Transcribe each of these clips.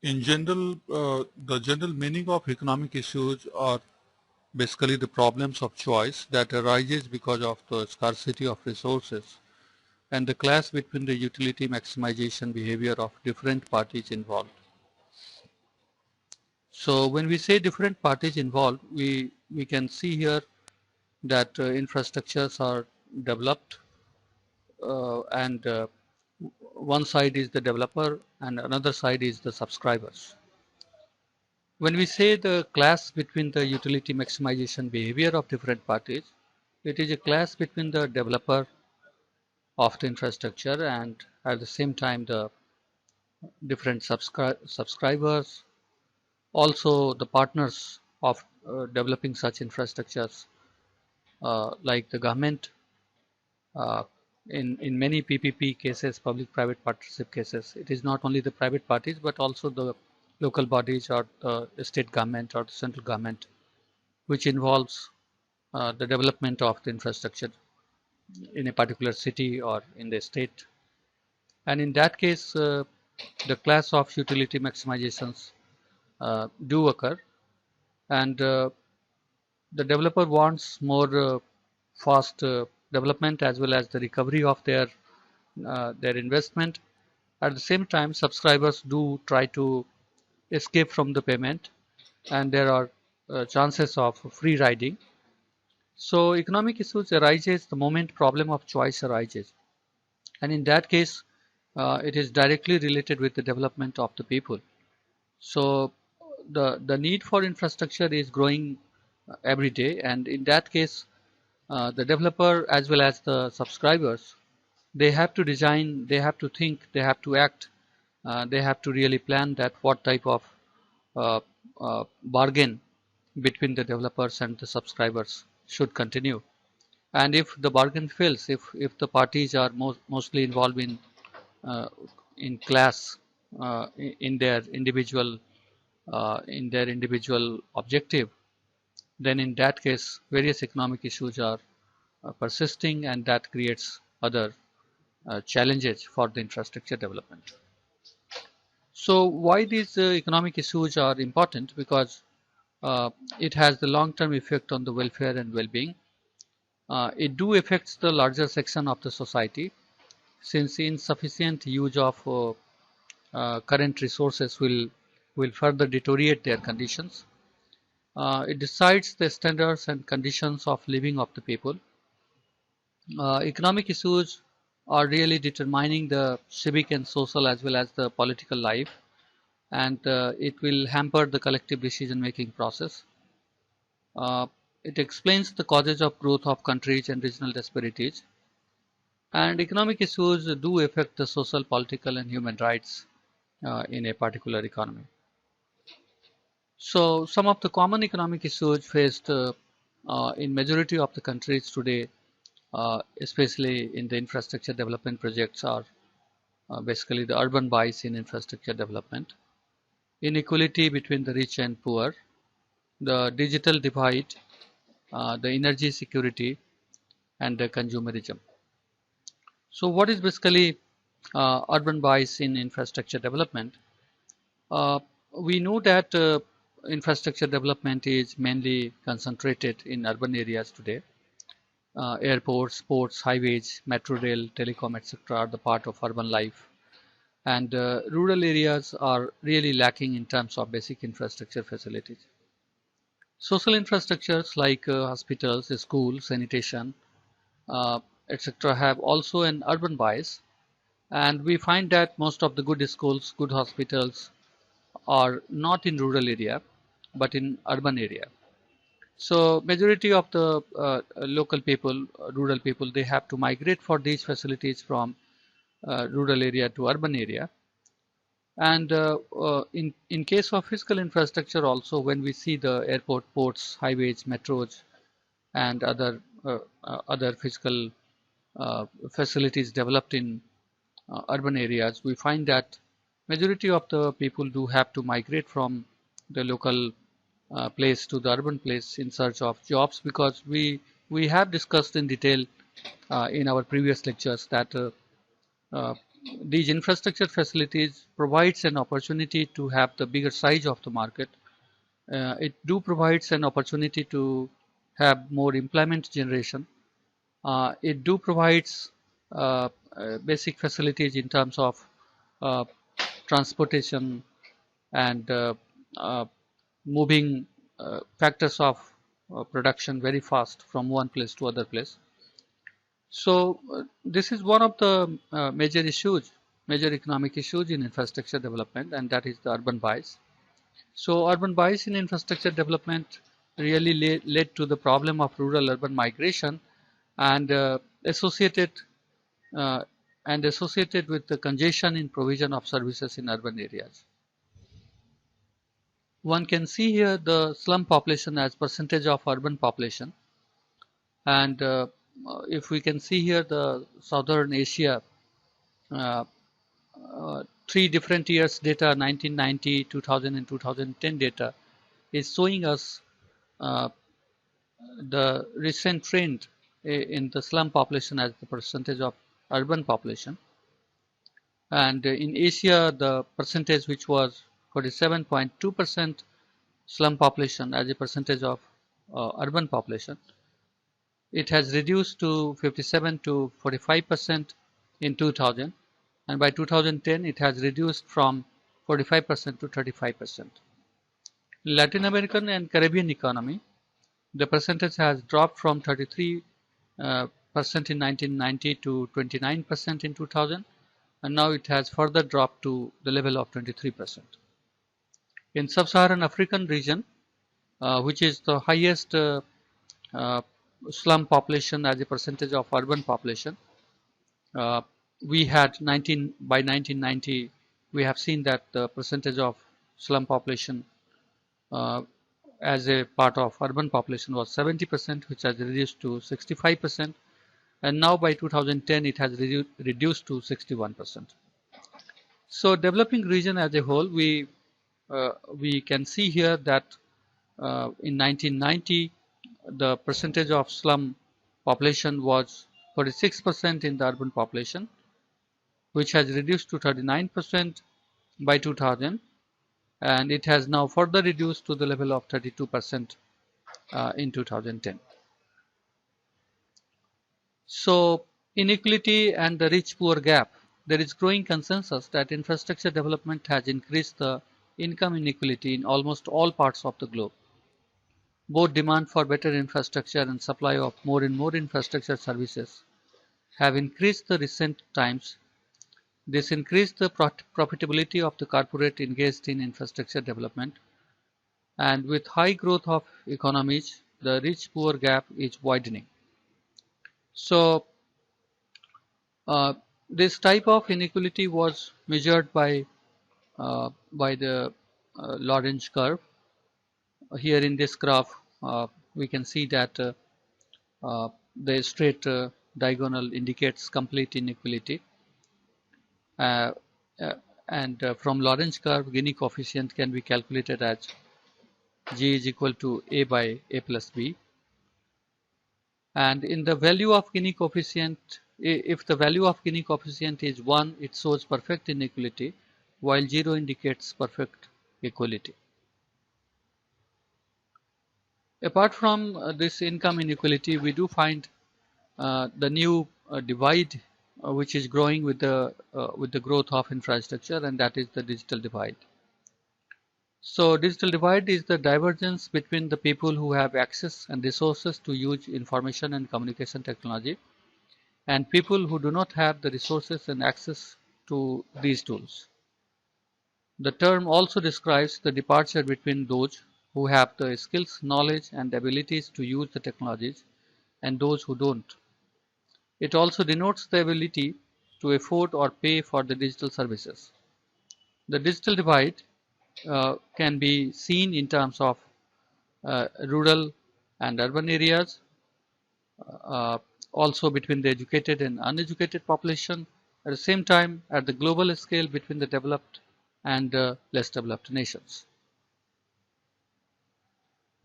In general, the general meaning of economic issues are basically the problems of choice that arises because of the scarcity of resources and the clash between the utility maximization behavior of different parties involved. So when we say different parties involved, we can see here that infrastructures are developed and one side is the developer and another side is the subscribers. When we say the clash between the utility maximization behavior of different parties, it is a clash between the developer of the infrastructure and at the same time the different subscribers, also the partners of developing such infrastructures like the government. Uh, in many PPP cases, public-private partnership cases, it is not only the private parties but also the local bodies or the state government or the central government, which involves the development of the infrastructure in a particular city or in the state. And in that case, the class of utility maximizations do occur, and the developer wants more fast development as well as the recovery of their investment. At the same time, subscribers do try to escape from the payment, and there are chances of free riding. So economic issues arises the moment problem of choice arises, and in that case, it is directly related with the development of the people. So the need for infrastructure is growing every day, and in that case, the developer as well as the subscribers, they have to design, they have to think, they have to act, they have to really plan that what type of uh, bargain between the developers and the subscribers should continue. And if the bargain fails, if the parties are mostly involved uh, in class in their individual objective, then in that case various economic issues are persisting, and that creates other challenges for the infrastructure development. So why these economic issues are important? Because uh, it has the long-term effect on the welfare and well-being. It do affects the larger section of the society, since insufficient use of current resources will further deteriorate their conditions. It decides the standards and conditions of living of the people. Economic issues are really determining the civic and social as well as the political life, and it will hamper the collective decision making process. Uh, it explains the causes of growth of countries and regional disparities, and economic issues do affect the social, political, and human rights in a particular economy. So, some of the common economic issues faced in majority of the countries today, especially in the infrastructure development projects, are basically the urban bias in infrastructure development, inequality between the rich and poor, the digital divide, the energy security, and the consumerism. So, what is basically urban bias in infrastructure development? Uh, we know that infrastructure development is mainly concentrated in urban areas today. Airports, ports, highways, metro rail, telecom, etc. are the part of urban life, and rural areas are really lacking in terms of basic infrastructure facilities. Social infrastructures like hospitals, schools, sanitation, etc. have also an urban bias, and we find that most of the good schools, good hospitals are not in rural area but in urban area. So majority of the local people, rural people, they have to migrate for these facilities from rural area to urban area. And in case of physical infrastructure also, when we see the airport, ports, highways, metros, and other physical facilities developed in urban areas, we find that majority of the people do have to migrate from the local place to the urban place in search of jobs, because we have discussed in detail in our previous lectures that these infrastructure facilities provides an opportunity to have the bigger size of the market. It do provides an opportunity to have more employment generation. It do provides basic facilities in terms of uh, transportation and uh, moving factors of production very fast from one place to other place. So this is one of the major economic issues in infrastructure development, and that is the urban bias. So urban bias in infrastructure development really led to the problem of rural-urban migration and associated uh, associated with the congestion in provision of services in urban areas. One can see here the slum population as percentage of urban population, and if we can see here the Southern Asia, uh, three different years data, 1990, 2000 and 2010 data is showing us uh, the recent trend in the slum population as the percentage of urban population. And in Asia, the percentage which was 47.2% slum population as a percentage of urban population, it has reduced to 57 to 45% in 2000, and by 2010 it has reduced from 45% to 35%. In Latin American and Caribbean economy, the percentage has dropped from 33% in 1990 to 29% in 2000, and now it has further dropped to the level of 23%. In sub-Saharan African region, which is the highest uh, slum population as a percentage of urban population, uh, we had 19 by 1990 we have seen that the percentage of slum population uh, as a part of urban population was 70%, which has reduced to 65%, and now by 2010 it has reduced to 61%. So developing region as a whole, we can see here that in 1990 the percentage of slum population was 46% in the urban population, which has reduced to 39% by 2000, and it has now further reduced to the level of 32% in 2010. So inequality and the rich-poor gap. There is growing consensus that infrastructure development has increased the income inequality in almost all parts of the globe. Both demand for better infrastructure and supply of more and more infrastructure services have increased the recent times. This increased the profitability of the corporate engaged in infrastructure development, and with high growth of economies, the rich-poor gap is widening. So uh, this type of inequality was measured by the Lorentz curve. Here in this graph, we can see that the straight diagonal indicates complete inequality, uh, uh, and from Lorentz curve, Gini coefficient can be calculated as G is equal to A by A plus B. And in the value of Gini coefficient, if the value of Gini coefficient is 1, it shows perfect inequality, while 0 indicates perfect equality. Apart from this income inequality, we do find the new divide which is growing with the growth of infrastructure, and that is the digital divide. So digital divide is the divergence between the people who have access and resources to use information and communication technology and people who do not have the resources and access to these tools. The term also describes the departure between those who have the skills, knowledge, and abilities to use the technologies and those who don't. It also denotes the ability to afford or pay for the digital services. The digital divide can be seen in terms of rural and urban areas, uh, also between the educated and uneducated population, at the same time at the global scale between the developed and less developed nations.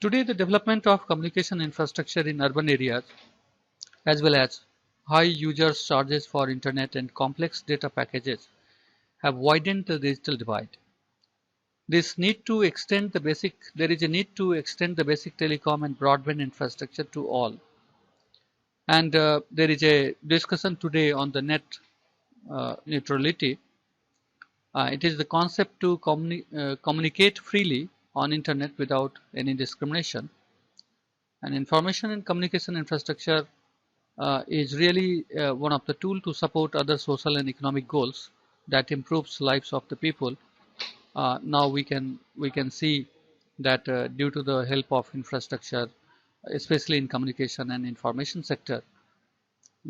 Today, the development of communication infrastructure in urban areas as well as high users charges for internet and complex data packages have widened the digital divide. There is a need to extend the basic telecom and broadband infrastructure to all. And there is a discussion today on the net neutrality. It is the concept to communicate freely on internet without any discrimination. And information and communication infrastructure is really one of the tools to support other social and economic goals that improves lives of the people. Now we can see that due to the help of infrastructure, especially in communication and information sector,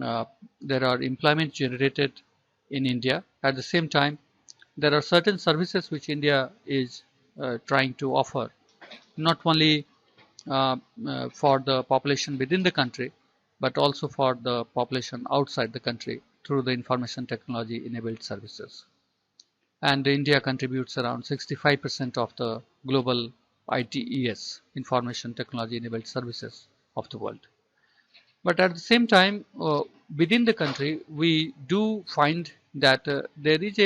uh, there are employment generated in India. At the same time, there are certain services which India is trying to offer, not only for the population within the country, but also for the population outside the country through the information technology enabled services. And India contributes around 65% of the global ITES, information technology enabled services of the world. But at the same time, within the country, we do find that there is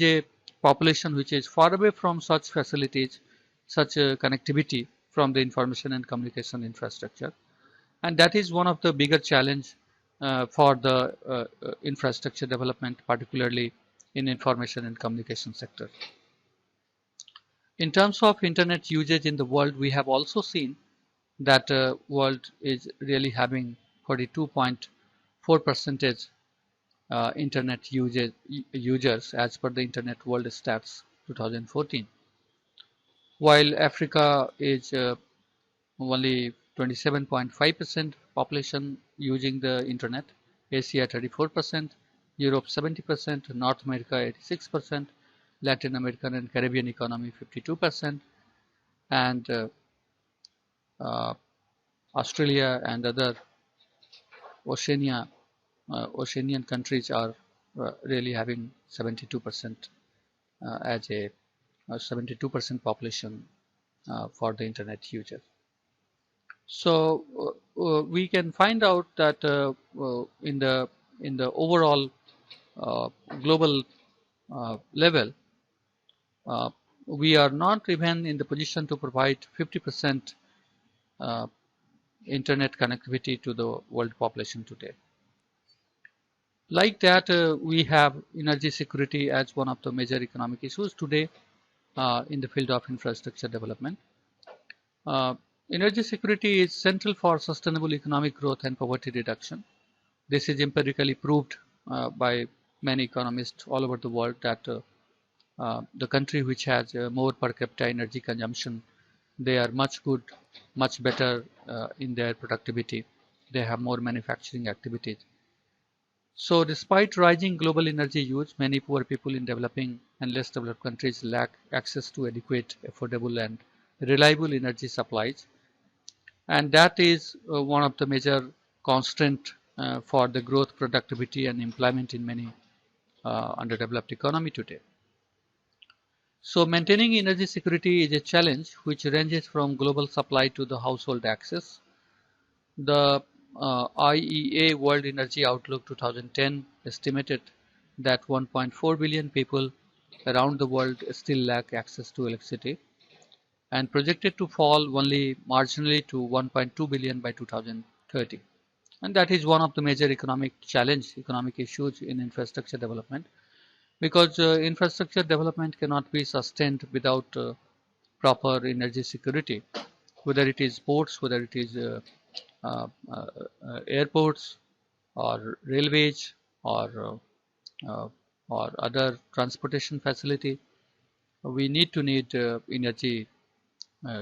a population which is far away from such facilities, such connectivity from the information and communication infrastructure, and that is one of the bigger challenge for the infrastructure development, particularly in information and communication sector. In terms of internet usage in the world, we have also seen that world is really having 42.4 percentage internet users as per the Internet World Stats 2014, while Africa is only 27.5% population using the internet, Asia 34%, Europe 70%, North America 86%, Latin American and Caribbean economy 52%, and uh, Australia and other Oceania, Oceanian countries are really having 72% as a 72% population for the internet users. So we can find out that in the overall uh, global level, uh, we are not even in the position to provide 50% uh, internet connectivity to the world population today. Like that, we have energy security as one of the major economic issues today in the field of infrastructure development. Uh, Energy security is central for sustainable economic growth and poverty reduction. This is empirically proved by many economists all over the world that the country which has more per capita energy consumption, they are much better in their productivity. They have more manufacturing activities. So despite rising global energy use, many poor people in developing and less developed countries lack access to adequate, affordable and reliable energy supplies. And that is one of the major constraint for the growth, productivity and employment in many underdeveloped economy today. So maintaining energy security is a challenge which ranges from global supply to the household access. The IEA World Energy Outlook 2010 estimated that 1.4 billion people around the world still lack access to electricity, and projected to fall only marginally to 1.2 billion by 2030. And that is one of the major economic issues in infrastructure development, because infrastructure development cannot be sustained without proper energy security, whether it is ports, whether it is airports or railways or uh, or other transportation facility. We need energy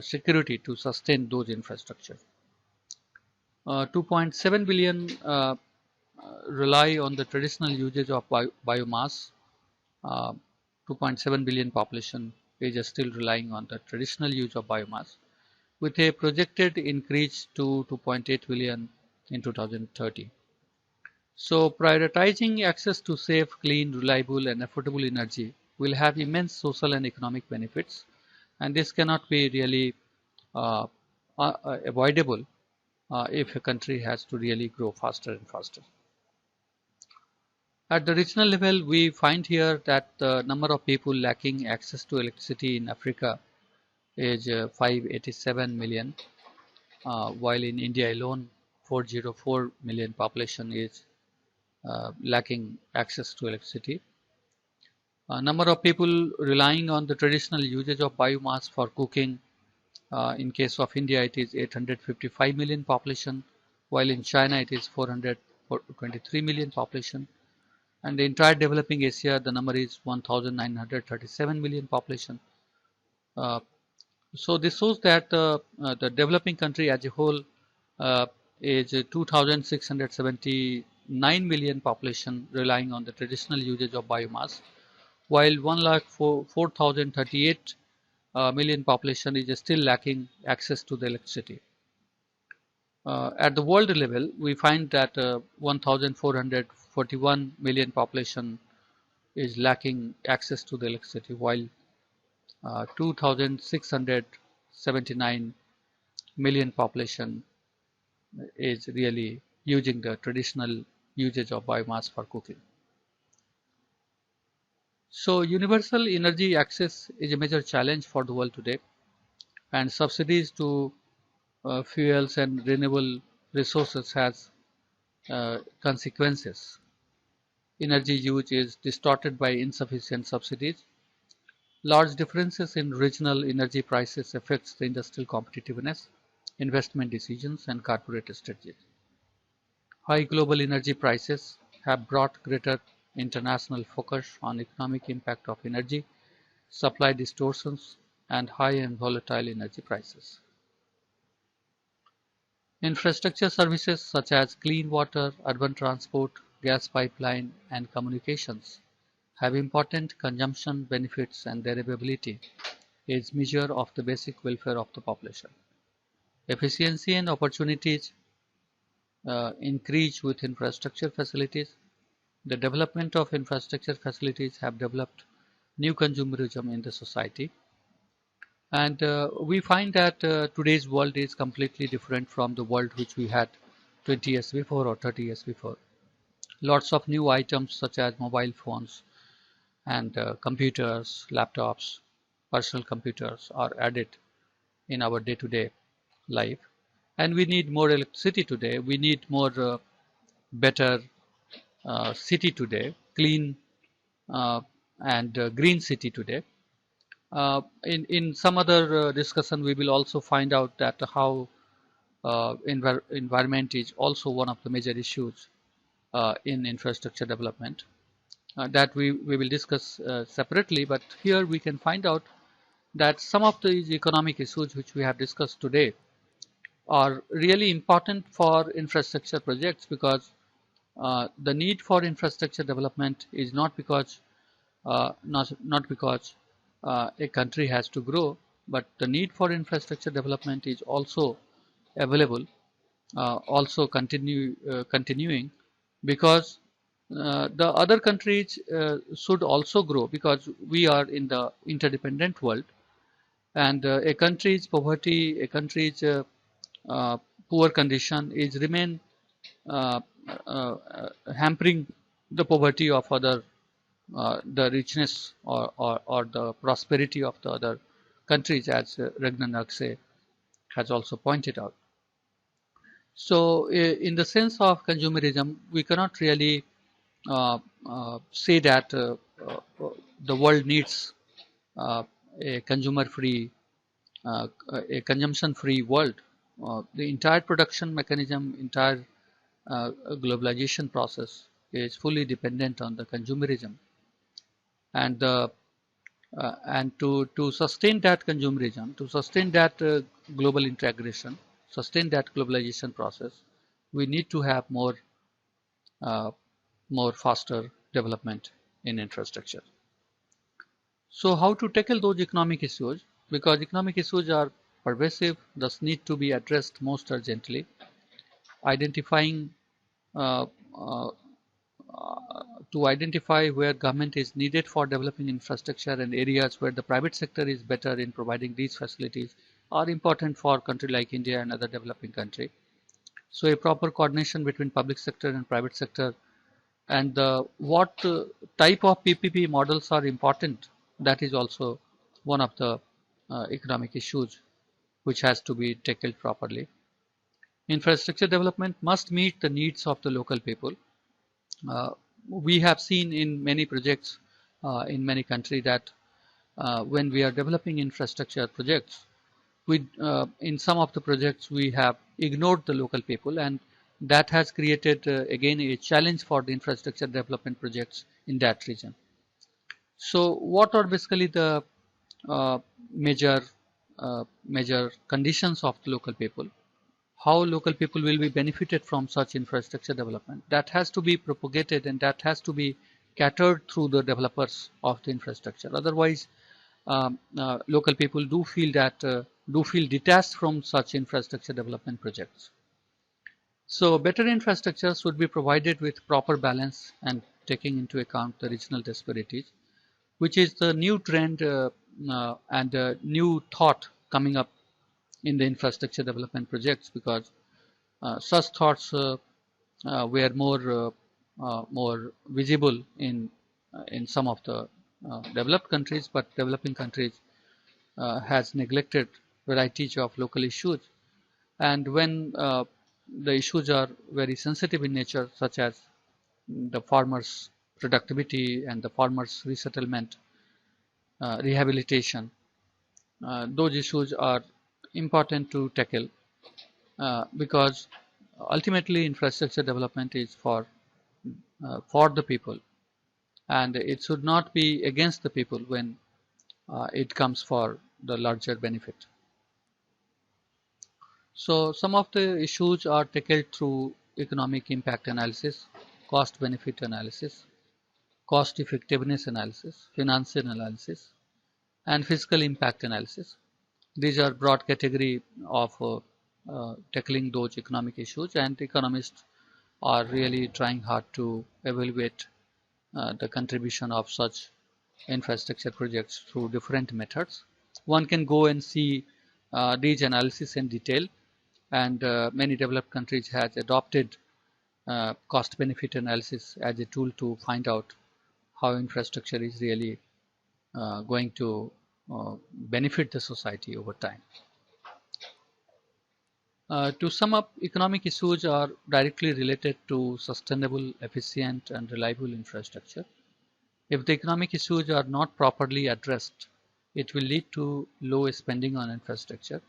security to sustain those infrastructure. 2.7 billion rely on the traditional usage of biomass. Uh, 2.7 billion population is still relying on the traditional use of biomass, with a projected increase to 2.8 billion in 2030. So prioritizing access to safe, clean, reliable and affordable energy will have immense social and economic benefits, and this cannot be really avoidable if a country has to really grow faster and faster. At the regional level, we find here that the number of people lacking access to electricity in Africa is 587 million, while in India alone, 404 million population is lacking access to electricity. Number of people relying on the traditional usage of biomass for cooking. In case of India, it is 855 million population, while in China it is 423 million population. And the entire developing Asia, the number is 1937 million population. Uh, so this shows that the developing country as a whole uh, is 2679 million population relying on the traditional usage of biomass, while 1,04,038 million population is still lacking access to the electricity. At the world level, we find that 1,441 million population is lacking access to the electricity, while 2,679 million population is really using the traditional usage of biomass for cooking. So universal energy access is a major challenge for the world today, and subsidies to fuels and renewable resources has consequences. Energy use is distorted by insufficient subsidies. Large differences in regional energy prices affects the industrial competitiveness, investment decisions, and corporate strategies. High global energy prices have brought greater international focus on economic impact of energy, supply distortions, and high and volatile energy prices. Infrastructure services such as clean water, urban transport, gas pipeline, and communications have important consumption benefits, and their availability is measure of the basic welfare of the population. Efficiency and opportunities increase with infrastructure facilities. The development of infrastructure facilities have developed new consumerism in the society. And we find that today's world is completely different from the world which we had 20 years before or 30 years before. Lots of new items such as mobile phones and computers, laptops, personal computers are added in our day-to-day life. And we need more electricity today. We need more better city today, clean and green city today. In some other discussion, we will also find out that how environment is also one of the major issues in infrastructure development that we will discuss separately. But here we can find out that some of these economic issues which we have discussed today are really important for infrastructure projects, because the need for infrastructure development is not because not because a country has to grow, but the need for infrastructure development is also available, also continuing, because the other countries should also grow, because we are in the interdependent world, and a country's poverty, a country's uh, poor condition is remain uh, hampering the poverty of other, the richness or the prosperity of the other countries, as Ragnar Nakse has also pointed out. So in the sense of consumerism, we cannot really say that the world needs uh, a consumer-free, a consumption-free world. The entire production mechanism, entire globalization process is fully dependent on the consumerism, and to sustain that consumerism, to sustain that global integration, sustain that globalization process, we need to have uh, more faster development in infrastructure. So how to tackle those economic issues? Because economic issues are pervasive, thus need to be addressed most urgently. Identifying uh, uh, to identify where government is needed for developing infrastructure and areas where the private sector is better in providing these facilities are important for country like India and other developing country. So a proper coordination between public sector and private sector, and what type of PPP models are important, that is also one of the economic issues which has to be tackled properly. Infrastructure development must meet the needs of the local people. Uh, we have seen in many projects in many countries that when we are developing infrastructure projects, in some of the projects we have ignored the local people, and that has created again a challenge for the infrastructure development projects in that region. So what are basically the uh, major major conditions of the local people? How local people will be benefited from such infrastructure development? That has to be propagated, and that has to be catered through the developers of the infrastructure. Otherwise, local people do feel detached from such infrastructure development projects. So better infrastructure should be provided with proper balance and taking into account the regional disparities, which is the new trend and new thought coming up in the infrastructure development projects, because such thoughts were more visible in some of the developed countries, but developing countries has neglected varieties of local issues. And when the issues are very sensitive in nature, such as the farmers' productivity and the farmers' resettlement, rehabilitation, those issues are important to tackle, because ultimately infrastructure development is for the people, and it should not be against the people when it comes for the larger benefit. So some of the issues are tackled through economic impact analysis, cost benefit analysis, cost effectiveness analysis, financial analysis, and fiscal impact analysis. These are broad category of tackling those economic issues, and economists are really trying hard to evaluate the contribution of such infrastructure projects through different methods. One can go and see these analysis in detail, and many developed countries has adopted cost benefit analysis as a tool to find out how infrastructure is really going to benefit the society over time. To sum up, economic issues are directly related to sustainable, efficient, and reliable infrastructure. If the economic issues are not properly addressed, it will lead to low spending on infrastructure,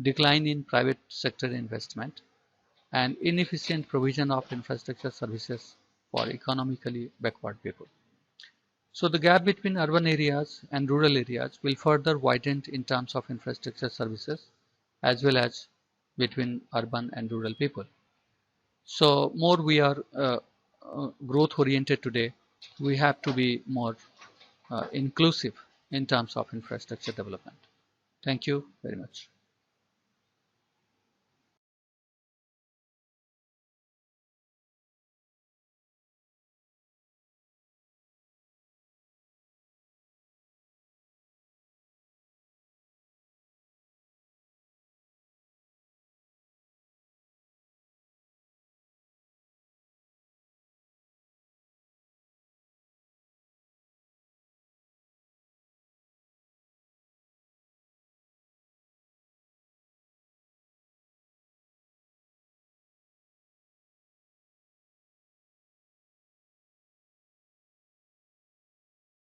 decline in private sector investment, and inefficient provision of infrastructure services for economically backward people. So the gap between urban areas and rural areas will further widen in terms of infrastructure services, as well as between urban and rural people. So more we are growth oriented today, we have to be more inclusive in terms of infrastructure development. Thank you very much.